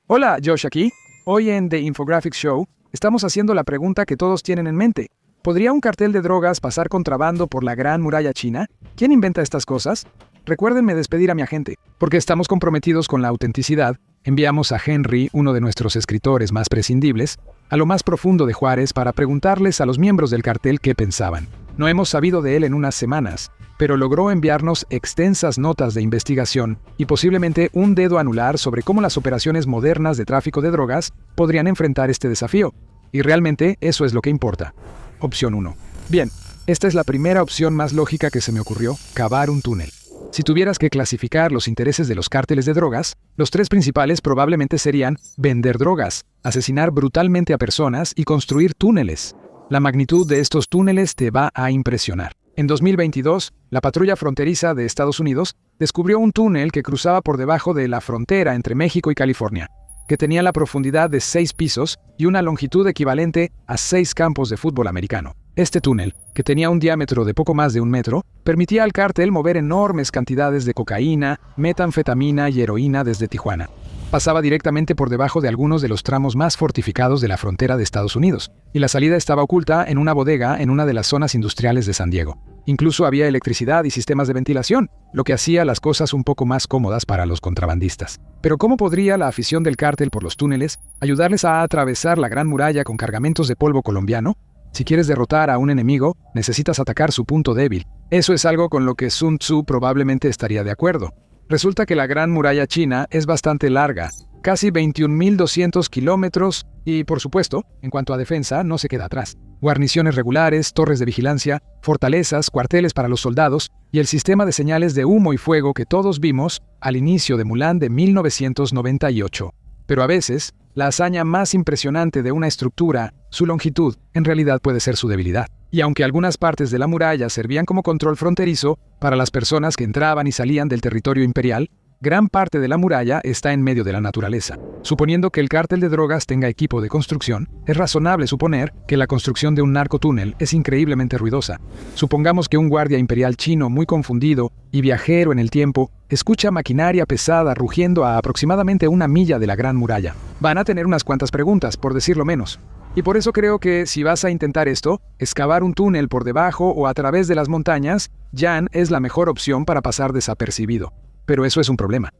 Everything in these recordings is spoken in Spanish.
Hola, Josh aquí. Hoy en The Infographics Show estamos haciendo la pregunta que todos tienen en mente. ¿Podría un cartel de drogas pasar contrabando por la Gran Muralla China? ¿Quién inventa estas cosas? Recuérdenme despedir a mi agente, porque estamos comprometidos con la autenticidad. Enviamos a Henry, uno de nuestros escritores más prescindibles, a lo más profundo de Juárez para preguntarles a los miembros del cartel qué pensaban. No hemos sabido de él en unas semanas, pero logró enviarnos extensas notas de investigación y posiblemente un dedo anular sobre cómo las operaciones modernas de tráfico de drogas podrían enfrentar este desafío. Y realmente eso es lo que importa. Opción 1. Bien, esta es la primera opción más lógica que se me ocurrió: cavar un túnel. Si tuvieras que clasificar los intereses de los cárteles de drogas, los tres principales probablemente serían vender drogas, asesinar brutalmente a personas y construir túneles. La magnitud de estos túneles te va a impresionar. En 2022, la patrulla fronteriza de Estados Unidos descubrió un túnel que cruzaba por debajo de la frontera entre México y California, que tenía la profundidad de 6 pisos y una longitud equivalente a 6 campos de fútbol americano. Este túnel, que tenía un diámetro de poco más de 1 metro, permitía al cártel mover enormes cantidades de cocaína, metanfetamina y heroína desde Tijuana. Pasaba directamente por debajo de algunos de los tramos más fortificados de la frontera de Estados Unidos, y la salida estaba oculta en una bodega en una de las zonas industriales de San Diego. Incluso había electricidad y sistemas de ventilación, lo que hacía las cosas un poco más cómodas para los contrabandistas. Pero ¿cómo podría la afición del cártel por los túneles ayudarles a atravesar la Gran Muralla con cargamentos de polvo colombiano? Si quieres derrotar a un enemigo, necesitas atacar su punto débil. Eso es algo con lo que Sun Tzu probablemente estaría de acuerdo. Resulta que la Gran Muralla China es bastante larga, casi 21.200 kilómetros, y por supuesto, en cuanto a defensa, no se queda atrás. Guarniciones regulares, torres de vigilancia, fortalezas, cuarteles para los soldados, y el sistema de señales de humo y fuego que todos vimos al inicio de Mulan de 1998. Pero a veces, la hazaña más impresionante de una estructura, su longitud, en realidad puede ser su debilidad. Y aunque algunas partes de la muralla servían como control fronterizo para las personas que entraban y salían del territorio imperial, gran parte de la muralla está en medio de la naturaleza. Suponiendo que el cártel de drogas tenga equipo de construcción, es razonable suponer que la construcción de un narcotúnel es increíblemente ruidosa. Supongamos que un guardia imperial chino muy confundido y viajero en el tiempo escucha maquinaria pesada rugiendo a aproximadamente 1 milla de la Gran Muralla. Van a tener unas cuantas preguntas, por decirlo menos. Y por eso creo que si vas a intentar esto, excavar un túnel por debajo o a través de las montañas, Yan es la mejor opción para pasar desapercibido. Pero eso es un problema.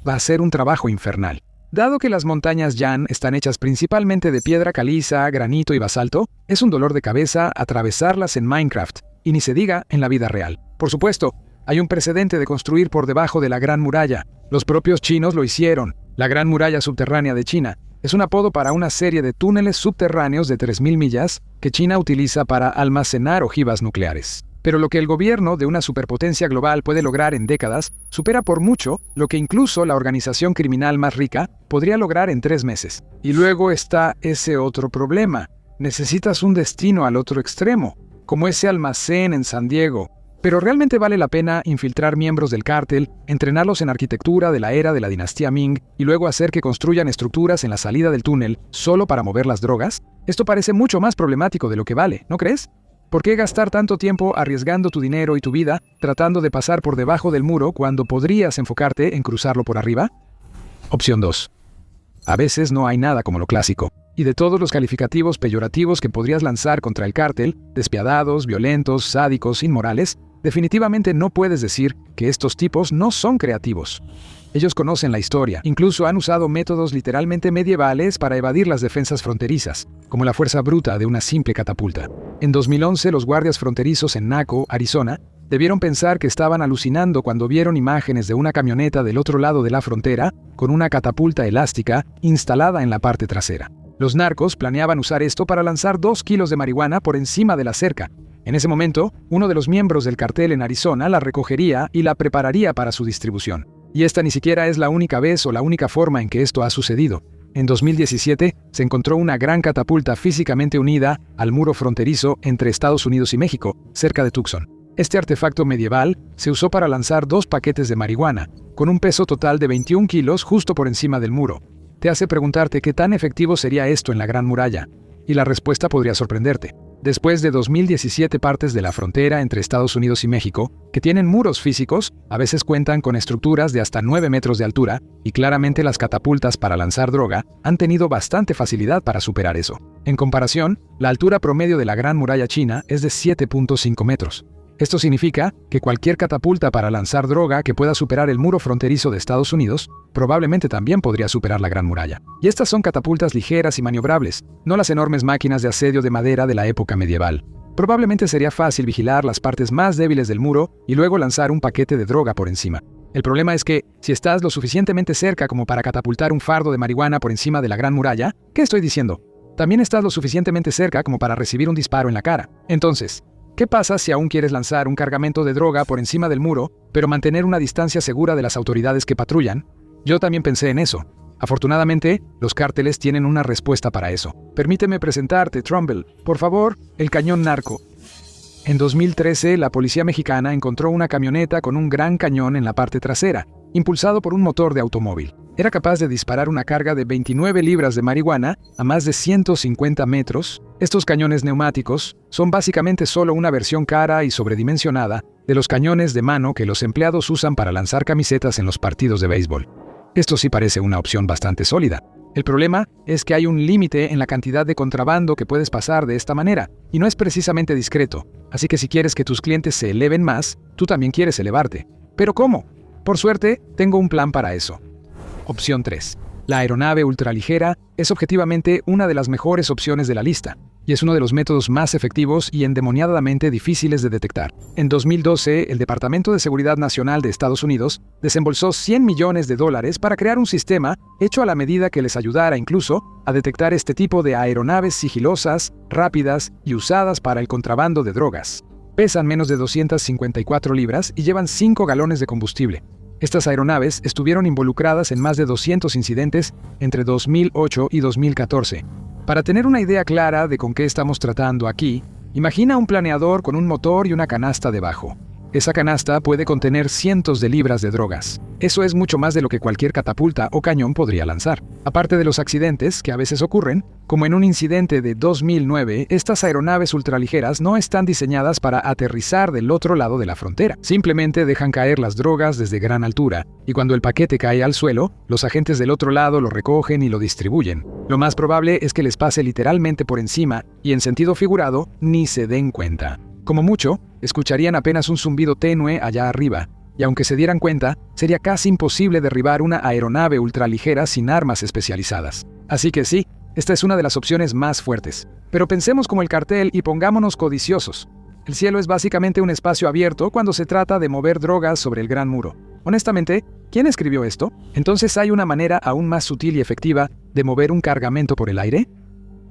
Va a ser un trabajo infernal. Dado que las montañas Yan están hechas principalmente de piedra caliza, granito y basalto, es un dolor de cabeza atravesarlas en Minecraft, y ni se diga en la vida real. Por supuesto, hay un precedente de construir por debajo de la Gran Muralla. Los propios chinos lo hicieron. La Gran Muralla Subterránea de China es un apodo para una serie de túneles subterráneos de 3.000 millas que China utiliza para almacenar ojivas nucleares. Pero lo que el gobierno de una superpotencia global puede lograr en décadas supera por mucho lo que incluso la organización criminal más rica podría lograr en 3 meses. Y luego está ese otro problema. Necesitas un destino al otro extremo, como ese almacén en San Diego. Pero ¿realmente vale la pena infiltrar miembros del cártel, entrenarlos en arquitectura de la era de la dinastía Ming y luego hacer que construyan estructuras en la salida del túnel solo para mover las drogas? Esto parece mucho más problemático de lo que vale, ¿no crees? ¿Por qué gastar tanto tiempo arriesgando tu dinero y tu vida tratando de pasar por debajo del muro cuando podrías enfocarte en cruzarlo por arriba? Opción 2. A veces no hay nada como lo clásico. Y de todos los calificativos peyorativos que podrías lanzar contra el cártel, despiadados, violentos, sádicos, inmorales, definitivamente no puedes decir que estos tipos no son creativos. Ellos conocen la historia, incluso han usado métodos literalmente medievales para evadir las defensas fronterizas, como la fuerza bruta de una simple catapulta. En 2011, los guardias fronterizos en Naco, Arizona, debieron pensar que estaban alucinando cuando vieron imágenes de una camioneta del otro lado de la frontera con una catapulta elástica instalada en la parte trasera. Los narcos planeaban usar esto para lanzar 2 kilos de marihuana por encima de la cerca. En ese momento, uno de los miembros del cartel en Arizona la recogería y la prepararía para su distribución. Y esta ni siquiera es la única vez o la única forma en que esto ha sucedido. En 2017, se encontró una gran catapulta físicamente unida al muro fronterizo entre Estados Unidos y México, cerca de Tucson. Este artefacto medieval se usó para lanzar 2 paquetes de marihuana, con un peso total de 21 kilos justo por encima del muro. Te hace preguntarte qué tan efectivo sería esto en la Gran Muralla, y la respuesta podría sorprenderte. Después de 2017 partes de la frontera entre Estados Unidos y México, que tienen muros físicos, a veces cuentan con estructuras de hasta 9 metros de altura, y claramente las catapultas para lanzar droga han tenido bastante facilidad para superar eso. En comparación, la altura promedio de la Gran Muralla China es de 7.5 metros. Esto significa que cualquier catapulta para lanzar droga que pueda superar el muro fronterizo de Estados Unidos probablemente también podría superar la Gran Muralla. Y estas son catapultas ligeras y maniobrables, no las enormes máquinas de asedio de madera de la época medieval. Probablemente sería fácil vigilar las partes más débiles del muro y luego lanzar un paquete de droga por encima. El problema es que, si estás lo suficientemente cerca como para catapultar un fardo de marihuana por encima de la Gran Muralla, ¿qué estoy diciendo? También estás lo suficientemente cerca como para recibir un disparo en la cara. Entonces, ¿qué pasa si aún quieres lanzar un cargamento de droga por encima del muro, pero mantener una distancia segura de las autoridades que patrullan? Yo también pensé en eso. Afortunadamente, los cárteles tienen una respuesta para eso. Permíteme presentarte, Trumbull. Por favor, el cañón narco. En 2013, la policía mexicana encontró una camioneta con un gran cañón en la parte trasera, impulsado por un motor de automóvil. Era capaz de disparar una carga de 29 libras de marihuana a más de 150 metros. Estos cañones neumáticos son básicamente solo una versión cara y sobredimensionada de los cañones de mano que los empleados usan para lanzar camisetas en los partidos de béisbol. Esto sí parece una opción bastante sólida. El problema es que hay un límite en la cantidad de contrabando que puedes pasar de esta manera, y no es precisamente discreto. Así que si quieres que tus clientes se eleven más, tú también quieres elevarte. ¿Pero cómo? Por suerte, tengo un plan para eso. Opción 3. La aeronave ultraligera es objetivamente una de las mejores opciones de la lista, y es uno de los métodos más efectivos y endemoniadamente difíciles de detectar. En 2012, el Departamento de Seguridad Nacional de Estados Unidos desembolsó $100 millones para crear un sistema hecho a la medida que les ayudara incluso a detectar este tipo de aeronaves sigilosas, rápidas y usadas para el contrabando de drogas. Pesan menos de 254 libras y llevan 5 galones de combustible. Estas aeronaves estuvieron involucradas en más de 200 incidentes entre 2008 y 2014. Para tener una idea clara de con qué estamos tratando aquí, imagina un planeador con un motor y una canasta debajo. Esa canasta puede contener cientos de libras de drogas. Eso es mucho más de lo que cualquier catapulta o cañón podría lanzar. Aparte de los accidentes que a veces ocurren, como en un incidente de 2009, estas aeronaves ultraligeras no están diseñadas para aterrizar del otro lado de la frontera. Simplemente dejan caer las drogas desde gran altura, y cuando el paquete cae al suelo, los agentes del otro lado lo recogen y lo distribuyen. Lo más probable es que les pase literalmente por encima y, en sentido figurado, ni se den cuenta. Como mucho, escucharían apenas un zumbido tenue allá arriba, y aunque se dieran cuenta, sería casi imposible derribar una aeronave ultraligera sin armas especializadas. Así que sí, esta es una de las opciones más fuertes. Pero pensemos como el cartel y pongámonos codiciosos. El cielo es básicamente un espacio abierto cuando se trata de mover drogas sobre el Gran Muro. Honestamente, ¿quién escribió esto? ¿Entonces hay una manera aún más sutil y efectiva de mover un cargamento por el aire?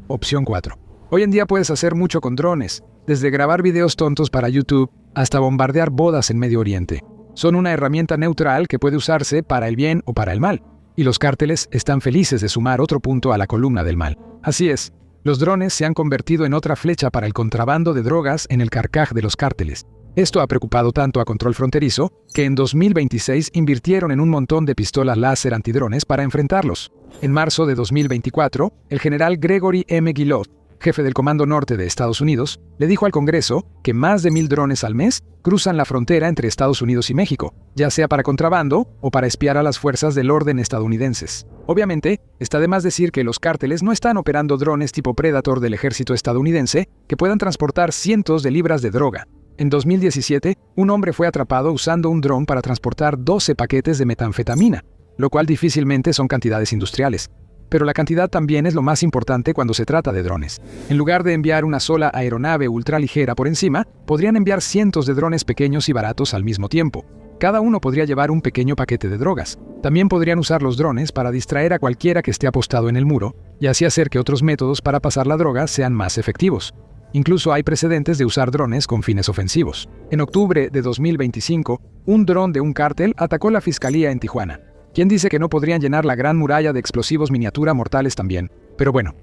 Opción 4. Hoy en día puedes hacer mucho con drones, desde grabar videos tontos para YouTube hasta bombardear bodas en Medio Oriente. Son una herramienta neutral que puede usarse para el bien o para el mal, y los cárteles están felices de sumar otro punto a la columna del mal. Así es, los drones se han convertido en otra flecha para el contrabando de drogas en el carcaj de los cárteles. Esto ha preocupado tanto a Control Fronterizo que en 2026 invirtieron en un montón de pistolas láser antidrones para enfrentarlos. En marzo de 2024, el general Gregory M. Guillotte, jefe del Comando Norte de Estados Unidos, le dijo al Congreso que más de 1,000 drones al mes cruzan la frontera entre Estados Unidos y México, ya sea para contrabando o para espiar a las fuerzas del orden estadounidenses. Obviamente, está de más decir que los cárteles no están operando drones tipo Predator del ejército estadounidense que puedan transportar cientos de libras de droga. En 2017, un hombre fue atrapado usando un dron para transportar 12 paquetes de metanfetamina, lo cual difícilmente son cantidades industriales. Pero la cantidad también es lo más importante cuando se trata de drones. En lugar de enviar una sola aeronave ultraligera por encima, podrían enviar cientos de drones pequeños y baratos al mismo tiempo. Cada uno podría llevar un pequeño paquete de drogas. También podrían usar los drones para distraer a cualquiera que esté apostado en el muro, y así hacer que otros métodos para pasar la droga sean más efectivos. Incluso hay precedentes de usar drones con fines ofensivos. En octubre de 2025, un dron de un cártel atacó la fiscalía en Tijuana. ¿Quién dice que no podrían llenar la Gran Muralla de explosivos miniatura mortales también? Pero bueno,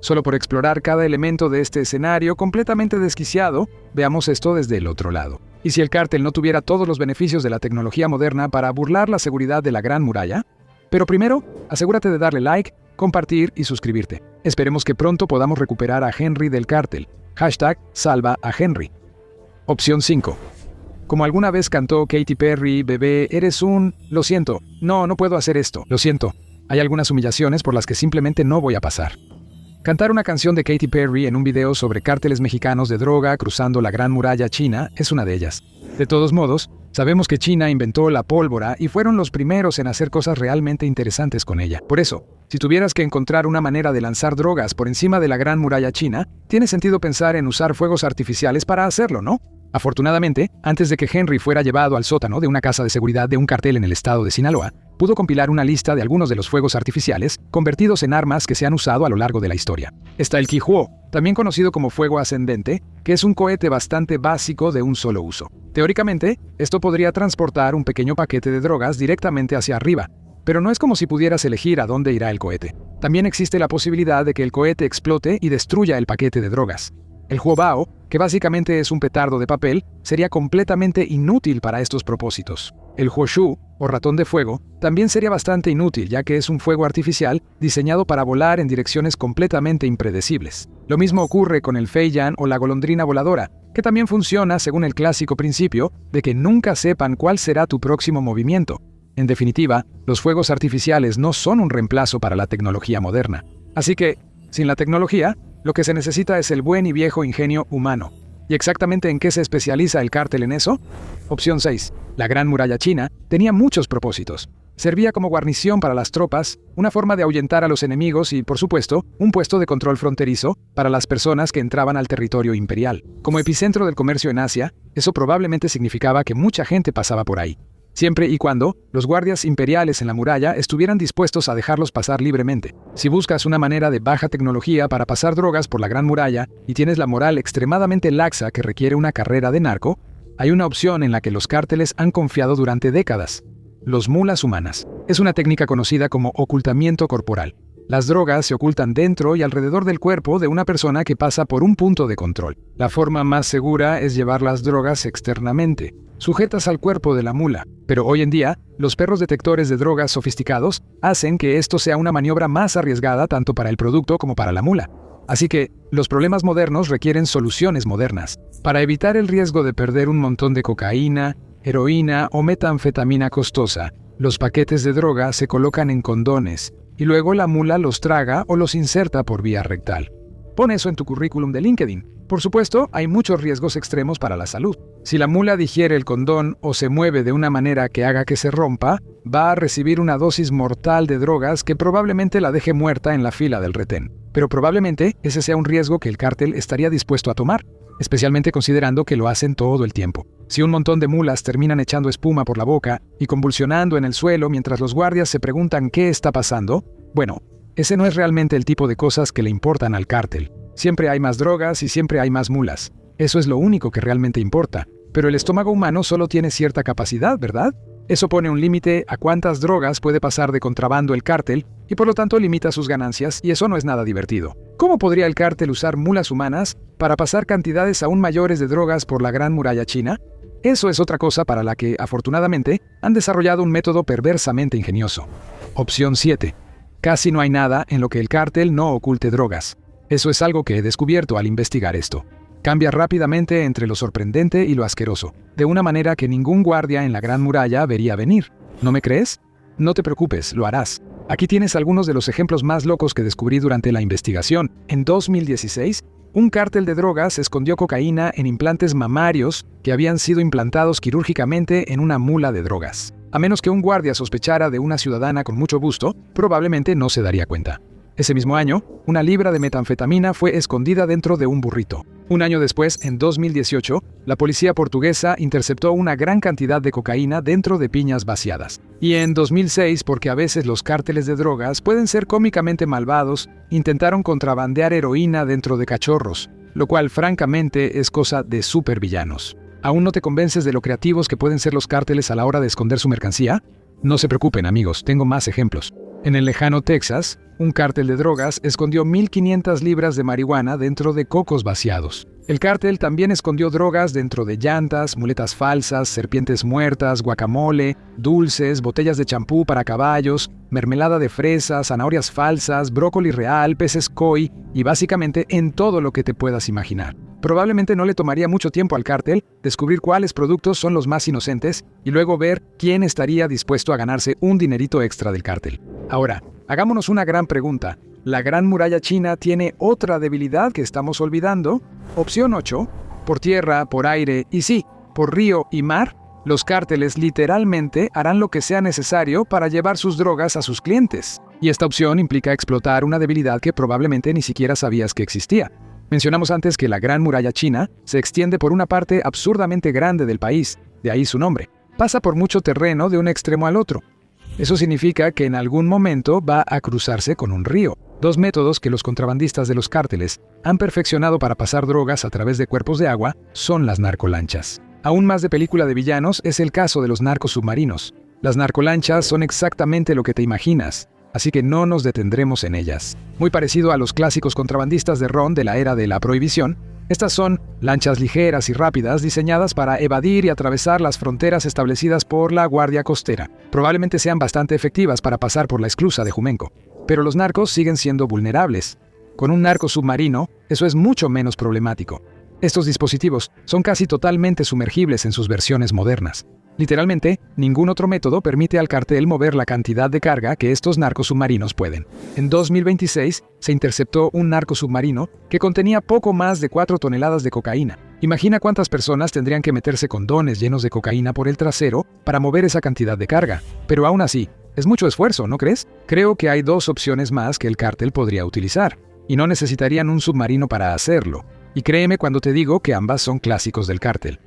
solo por explorar cada elemento de este escenario completamente desquiciado, veamos esto desde el otro lado. ¿Y si el cártel no tuviera todos los beneficios de la tecnología moderna para burlar la seguridad de la Gran Muralla? Pero primero, asegúrate de darle like, compartir y suscribirte. Esperemos que pronto podamos recuperar a Henry del cártel. #salva a Henry. Opción 5. Como alguna vez cantó Katy Perry, bebé, eres un... Lo siento, no puedo hacer esto, lo siento. Hay algunas humillaciones por las que simplemente no voy a pasar. Cantar una canción de Katy Perry en un video sobre cárteles mexicanos de droga cruzando la Gran Muralla China es una de ellas. De todos modos, sabemos que China inventó la pólvora y fueron los primeros en hacer cosas realmente interesantes con ella. Por eso, si tuvieras que encontrar una manera de lanzar drogas por encima de la Gran Muralla China, tiene sentido pensar en usar fuegos artificiales para hacerlo, ¿no? Afortunadamente, antes de que Henry fuera llevado al sótano de una casa de seguridad de un cartel en el estado de Sinaloa, pudo compilar una lista de algunos de los fuegos artificiales convertidos en armas que se han usado a lo largo de la historia. Está el Qihuo, también conocido como fuego ascendente, que es un cohete bastante básico de un solo uso. Teóricamente, esto podría transportar un pequeño paquete de drogas directamente hacia arriba, pero no es como si pudieras elegir a dónde irá el cohete. También existe la posibilidad de que el cohete explote y destruya el paquete de drogas. El Huobao, que básicamente es un petardo de papel, sería completamente inútil para estos propósitos. El Huoshu, o ratón de fuego, también sería bastante inútil, ya que es un fuego artificial diseñado para volar en direcciones completamente impredecibles. Lo mismo ocurre con el Feiyan o la golondrina voladora, que también funciona según el clásico principio de que nunca sepan cuál será tu próximo movimiento. En definitiva, los fuegos artificiales no son un reemplazo para la tecnología moderna. Así que, sin la tecnología, lo que se necesita es el buen y viejo ingenio humano. ¿Y exactamente en qué se especializa el cártel en eso? Opción 6. La Gran Muralla China tenía muchos propósitos. Servía como guarnición para las tropas, una forma de ahuyentar a los enemigos y, por supuesto, un puesto de control fronterizo para las personas que entraban al territorio imperial. Como epicentro del comercio en Asia, eso probablemente significaba que mucha gente pasaba por ahí. Siempre y cuando los guardias imperiales en la muralla estuvieran dispuestos a dejarlos pasar libremente. Si buscas una manera de baja tecnología para pasar drogas por la Gran Muralla y tienes la moral extremadamente laxa que requiere una carrera de narco, hay una opción en la que los cárteles han confiado durante décadas: los mulas humanas. Es una técnica conocida como ocultamiento corporal. Las drogas se ocultan dentro y alrededor del cuerpo de una persona que pasa por un punto de control. La forma más segura es llevar las drogas externamente, sujetas al cuerpo de la mula. Pero hoy en día, los perros detectores de drogas sofisticados hacen que esto sea una maniobra más arriesgada tanto para el producto como para la mula. Así que, los problemas modernos requieren soluciones modernas. Para evitar el riesgo de perder un montón de cocaína, heroína o metanfetamina costosa, los paquetes de droga se colocan en condones y luego la mula los traga o los inserta por vía rectal. Pon eso en tu currículum de LinkedIn. Por supuesto, hay muchos riesgos extremos para la salud. Si la mula digiere el condón o se mueve de una manera que haga que se rompa, va a recibir una dosis mortal de drogas que probablemente la deje muerta en la fila del retén. Pero probablemente ese sea un riesgo que el cártel estaría dispuesto a tomar, especialmente considerando que lo hacen todo el tiempo. Si un montón de mulas terminan echando espuma por la boca y convulsionando en el suelo mientras los guardias se preguntan qué está pasando, bueno, ese no es realmente el tipo de cosas que le importan al cártel. Siempre hay más drogas y siempre hay más mulas. Eso es lo único que realmente importa. Pero el estómago humano solo tiene cierta capacidad, ¿verdad? Eso pone un límite a cuántas drogas puede pasar de contrabando el cártel y por lo tanto limita sus ganancias, y eso no es nada divertido. ¿Cómo podría el cártel usar mulas humanas para pasar cantidades aún mayores de drogas por la Gran Muralla China? Eso es otra cosa para la que, afortunadamente, han desarrollado un método perversamente ingenioso. Opción 7. Casi no hay nada en lo que el cártel no oculte drogas. Eso es algo que he descubierto al investigar esto. Cambia rápidamente entre lo sorprendente y lo asqueroso, de una manera que ningún guardia en la Gran Muralla vería venir. ¿No me crees? No te preocupes, lo harás. Aquí tienes algunos de los ejemplos más locos que descubrí durante la investigación. En 2016, un cártel de drogas escondió cocaína en implantes mamarios que habían sido implantados quirúrgicamente en una mula de drogas. A menos que un guardia sospechara de una ciudadana con mucho busto, probablemente no se daría cuenta. Ese mismo año, una libra de metanfetamina fue escondida dentro de un burrito. Un año después, en 2018, la policía portuguesa interceptó una gran cantidad de cocaína dentro de piñas vaciadas. Y en 2006, porque a veces los cárteles de drogas pueden ser cómicamente malvados, intentaron contrabandear heroína dentro de cachorros, lo cual francamente es cosa de supervillanos. ¿Aún no te convences de lo creativos que pueden ser los cárteles a la hora de esconder su mercancía? No se preocupen, amigos, tengo más ejemplos. En el lejano Texas, un cártel de drogas escondió 1.500 libras de marihuana dentro de cocos vaciados. El cártel también escondió drogas dentro de llantas, muletas falsas, serpientes muertas, guacamole, dulces, botellas de champú para caballos, mermelada de fresa, zanahorias falsas, brócoli real, peces koi y básicamente en todo lo que te puedas imaginar. Probablemente no le tomaría mucho tiempo al cártel descubrir cuáles productos son los más inocentes y luego ver quién estaría dispuesto a ganarse un dinerito extra del cártel. Ahora, hagámonos una gran pregunta. ¿La Gran Muralla China tiene otra debilidad que estamos olvidando? Opción 8. Por tierra, por aire y sí, por río y mar, los cárteles literalmente harán lo que sea necesario para llevar sus drogas a sus clientes. Y esta opción implica explotar una debilidad que probablemente ni siquiera sabías que existía. Mencionamos antes que la Gran Muralla China se extiende por una parte absurdamente grande del país, de ahí su nombre. Pasa por mucho terreno de un extremo al otro. Eso significa que en algún momento va a cruzarse con un río. Dos métodos que los contrabandistas de los cárteles han perfeccionado para pasar drogas a través de cuerpos de agua son las narcolanchas. Aún más de película de villanos es el caso de los narcos submarinos. Las narcolanchas son exactamente lo que te imaginas, así que no nos detendremos en ellas. Muy parecido a los clásicos contrabandistas de ron de la era de la prohibición, estas son lanchas ligeras y rápidas diseñadas para evadir y atravesar las fronteras establecidas por la Guardia Costera. Probablemente sean bastante efectivas para pasar por la esclusa de Jumenco, pero los narcos siguen siendo vulnerables. Con un narco submarino, eso es mucho menos problemático. Estos dispositivos son casi totalmente sumergibles en sus versiones modernas. Literalmente, ningún otro método permite al cartel mover la cantidad de carga que estos narcos submarinos pueden. En 2026, se interceptó un narco submarino que contenía poco más de 4 toneladas de cocaína. Imagina cuántas personas tendrían que meterse condones llenos de cocaína por el trasero para mover esa cantidad de carga. Pero aún así, es mucho esfuerzo, ¿no crees? Creo que hay 2 opciones más que el cártel podría utilizar, y no necesitarían un submarino para hacerlo. Y créeme cuando te digo que ambas son clásicos del cártel.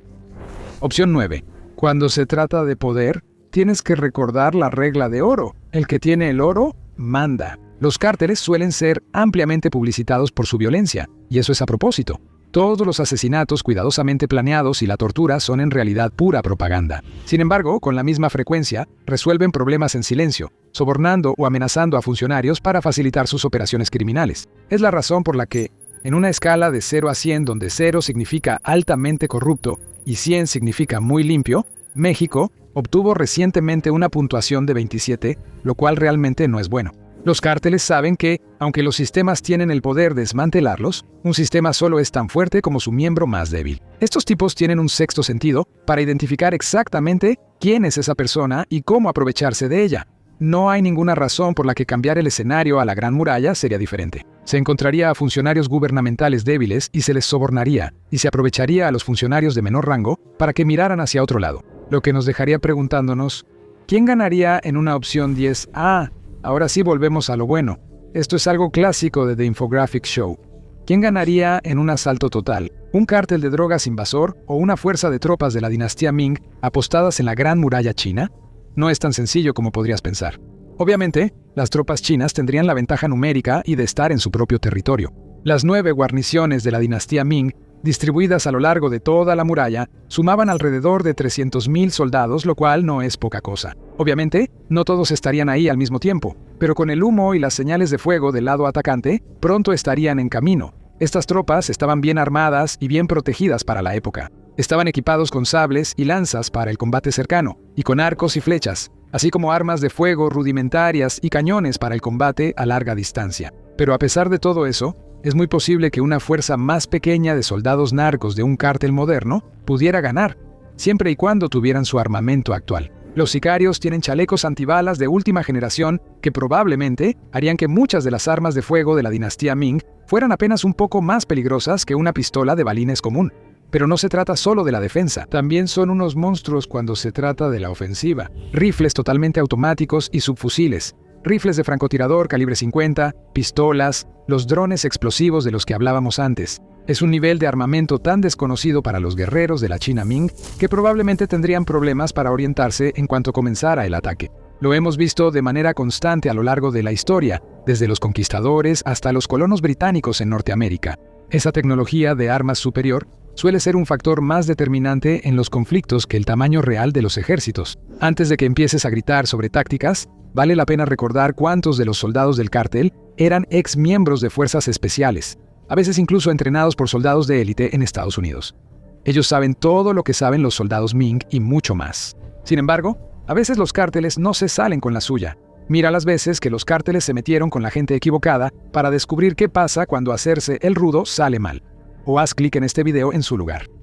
Opción 9. Cuando se trata de poder, tienes que recordar la regla de oro. El que tiene el oro, manda. Los cárteles suelen ser ampliamente publicitados por su violencia, y eso es a propósito. Todos los asesinatos cuidadosamente planeados y la tortura son en realidad pura propaganda. Sin embargo, con la misma frecuencia, resuelven problemas en silencio, sobornando o amenazando a funcionarios para facilitar sus operaciones criminales. Es la razón por la que, en una escala de 0 a 100 donde 0 significa altamente corrupto y 100 significa muy limpio, México obtuvo recientemente una puntuación de 27, lo cual realmente no es bueno. Los cárteles saben que, aunque los sistemas tienen el poder de desmantelarlos, un sistema solo es tan fuerte como su miembro más débil. Estos tipos tienen un sexto sentido para identificar exactamente quién es esa persona y cómo aprovecharse de ella. No hay ninguna razón por la que cambiar el escenario a la Gran Muralla sería diferente. Se encontraría a funcionarios gubernamentales débiles y se les sobornaría, y se aprovecharía a los funcionarios de menor rango para que miraran hacia otro lado. Lo que nos dejaría preguntándonos, ¿quién ganaría en una opción 10? Ahora sí volvemos a lo bueno. Esto es algo clásico de The Infographic Show. ¿Quién ganaría en un asalto total? ¿Un cártel de drogas invasor o una fuerza de tropas de la dinastía Ming apostadas en la Gran Muralla China? No es tan sencillo como podrías pensar. Obviamente, las tropas chinas tendrían la ventaja numérica y de estar en su propio territorio. Las 9 guarniciones de la dinastía Ming, distribuidas a lo largo de toda la muralla, sumaban alrededor de 300,000 soldados, lo cual no es poca cosa. Obviamente, no todos estarían ahí al mismo tiempo, pero con el humo y las señales de fuego del lado atacante, pronto estarían en camino. Estas tropas estaban bien armadas y bien protegidas para la época. Estaban equipados con sables y lanzas para el combate cercano, y con arcos y flechas, así como armas de fuego rudimentarias y cañones para el combate a larga distancia. Pero a pesar de todo eso, es muy posible que una fuerza más pequeña de soldados narcos de un cártel moderno pudiera ganar, siempre y cuando tuvieran su armamento actual. Los sicarios tienen chalecos antibalas de última generación que probablemente harían que muchas de las armas de fuego de la dinastía Ming fueran apenas un poco más peligrosas que una pistola de balines común. Pero no se trata solo de la defensa, también son unos monstruos cuando se trata de la ofensiva. Rifles totalmente automáticos y subfusiles, rifles de francotirador calibre 50, pistolas, los drones explosivos de los que hablábamos antes. Es un nivel de armamento tan desconocido para los guerreros de la China Ming que probablemente tendrían problemas para orientarse en cuanto comenzara el ataque. Lo hemos visto de manera constante a lo largo de la historia, desde los conquistadores hasta los colonos británicos en Norteamérica. Esa tecnología de armas superior suele ser un factor más determinante en los conflictos que el tamaño real de los ejércitos. Antes de que empieces a gritar sobre tácticas, vale la pena recordar cuántos de los soldados del cártel eran ex miembros de fuerzas especiales, a veces incluso entrenados por soldados de élite en Estados Unidos. Ellos saben todo lo que saben los soldados Ming y mucho más. Sin embargo, a veces los cárteles no se salen con la suya. Mira las veces que los cárteles se metieron con la gente equivocada para descubrir qué pasa cuando hacerse el rudo sale mal. o haz clic en este video en su lugar.